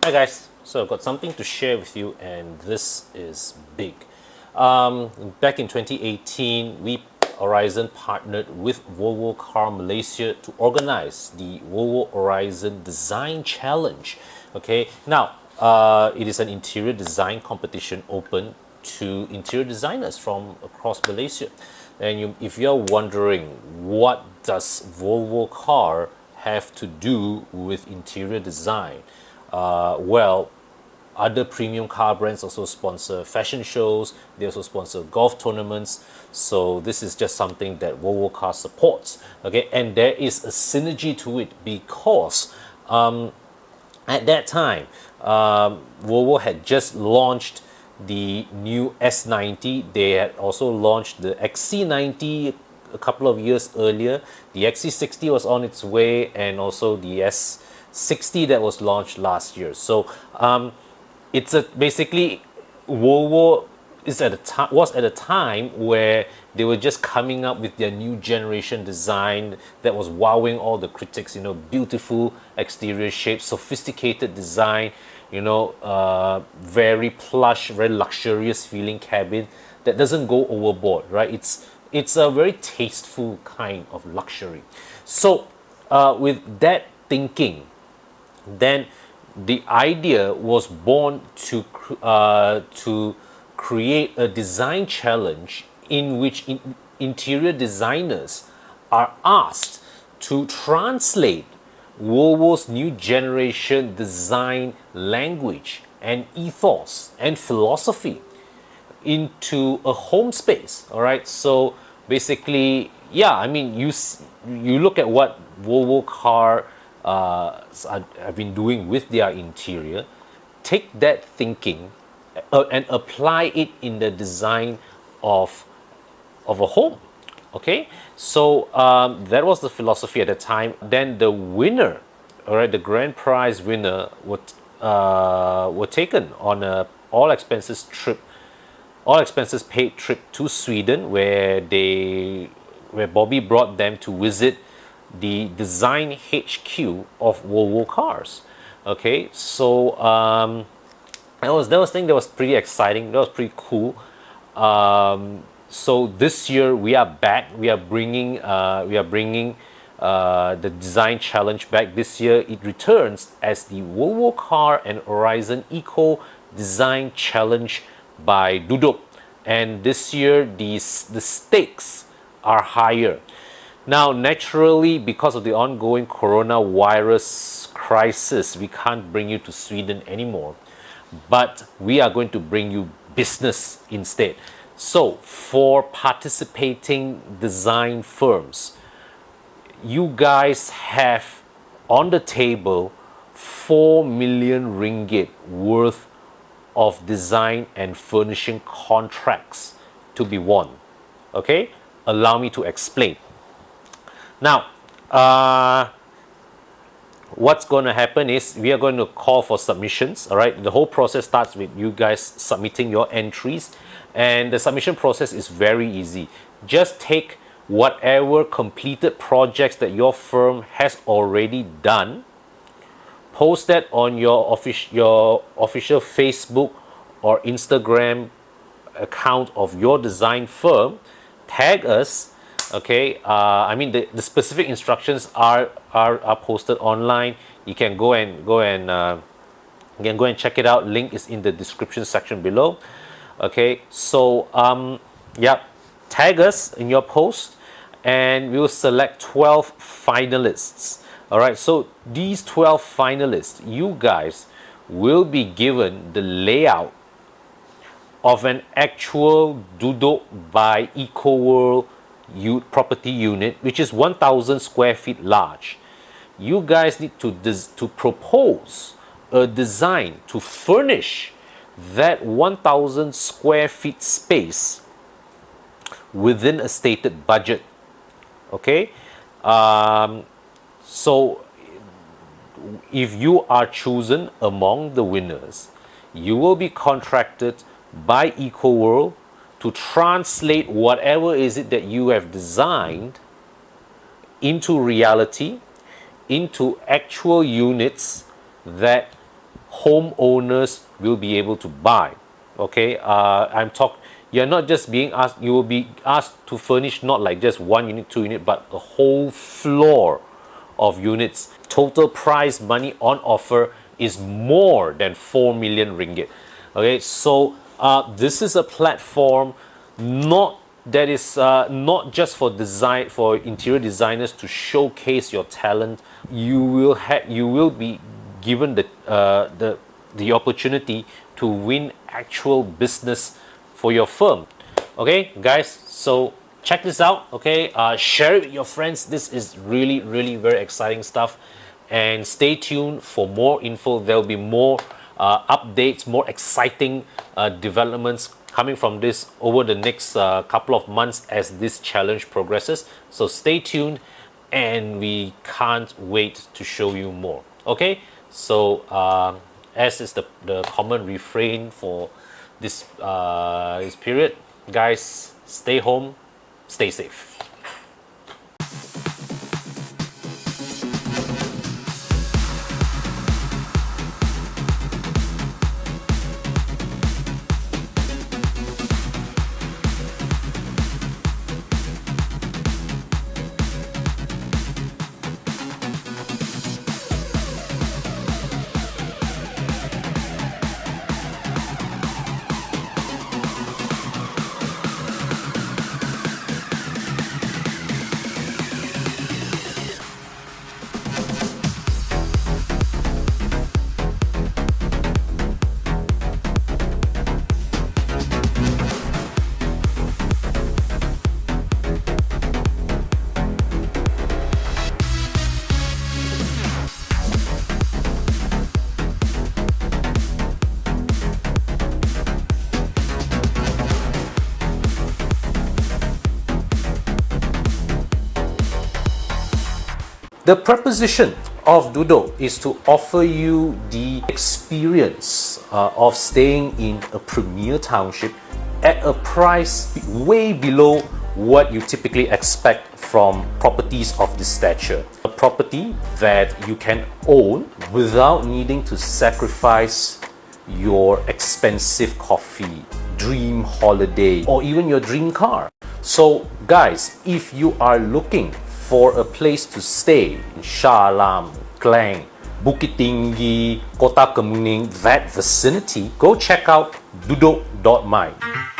Hi guys, so I've got something to share with you, and this is big. Back in 2018, we Aurizn partnered with Volvo Car Malaysia to organize the Volvo Aurizn Design Challenge. Okay, now it is an interior design competition open to interior designers from across Malaysia. And if you're wondering what does Volvo car have to do with interior design, well, other premium car brands also sponsor fashion shows. They also sponsor golf tournaments. So this is just something that Volvo car supports. Okay, and there is a synergy to it because at that time, Volvo had just launched the new S90. They had also launched the XC90 a couple of years earlier. The XC60 was on its way, and also the S60 that was launched last year. So it's basically Volvo was at a time where they were just coming up with their new generation design that was wowing all the critics. Beautiful exterior shapes, sophisticated design, very plush, very luxurious feeling cabin that doesn't go overboard, right? It's a very tasteful kind of luxury. So with that thinking, then the idea was born to create a design challenge in which interior designers are asked to translate Volvo's new generation design language and ethos and philosophy into a home space. All right, so basically, yeah, I mean, you look at what Volvo car have been doing with their interior. Take that thinking and apply it in the design of a home. Okay, so that was the philosophy at the time. Then the winner, all right, the grand prize winner were taken on a all expenses paid trip to Sweden, where Bobby brought them to visit the design HQ of Volvo cars. Okay, so that was thing that was pretty exciting. That was pretty cool. So this year we are back. We are bringing the design challenge back. This year it returns as the Volvo Car and Aurizn Eco Design Challenge by Duduk, and this year the stakes are higher. Now, naturally, because of the ongoing coronavirus crisis, we can't bring you to Sweden anymore. But we are going to bring you business instead. So, for participating design firms, you guys have on the table 4 million ringgit worth of design and furnishing contracts to be won. Okay? Allow me to explain. Now, what's going to happen is we are going to call for submissions. All right, the whole process starts with you guys submitting your entries, and the submission process is very easy. Just take whatever completed projects that your firm has already done, post that on your official Facebook or Instagram account of your design firm, tag us. Okay, I mean the specific instructions are posted online. You can go and check it out. Link is in the description section below. Okay, so yeah, tag us in your post, and we will select 12 finalists. All right, so these 12 finalists, you guys will be given the layout of an actual Duduk by EcoWorld property unit, which is 1,000 square feet large. You guys need to propose a design to furnish that 1,000 square feet space within a stated budget. Okay, so if you are chosen among the winners, you will be contracted by EcoWorld to translate whatever is it that you have designed into reality, into actual units that homeowners will be able to buy. Okay, you're not just being asked, you will be asked to furnish not like just 1 unit, 2 unit, but a whole floor of units. Total prize money on offer is more than 4 million ringgit. Okay, so this is a platform not that is not just for interior designers to showcase your talent. You will be given the opportunity to win actual business for your firm. Okay, guys, so check this out. Okay, share it with your friends. This is really very exciting stuff, and stay tuned for more info. There will be more updates, more exciting developments coming from this over the next couple of months as this challenge progresses. So stay tuned, and we can't wait to show you more. Okay, so as is the common refrain for this period, guys, stay home, stay safe. The proposition of Doodle is to offer you the experience of staying in a premier township at a price way below what you typically expect from properties of this stature. A property that you can own without needing to sacrifice your expensive coffee, dream holiday, or even your dream car. So guys, if you are looking for a place to stay in Shah Alam, Klang, Bukit Tinggi, Kota Kemuning, that vicinity, go check out duduk.my.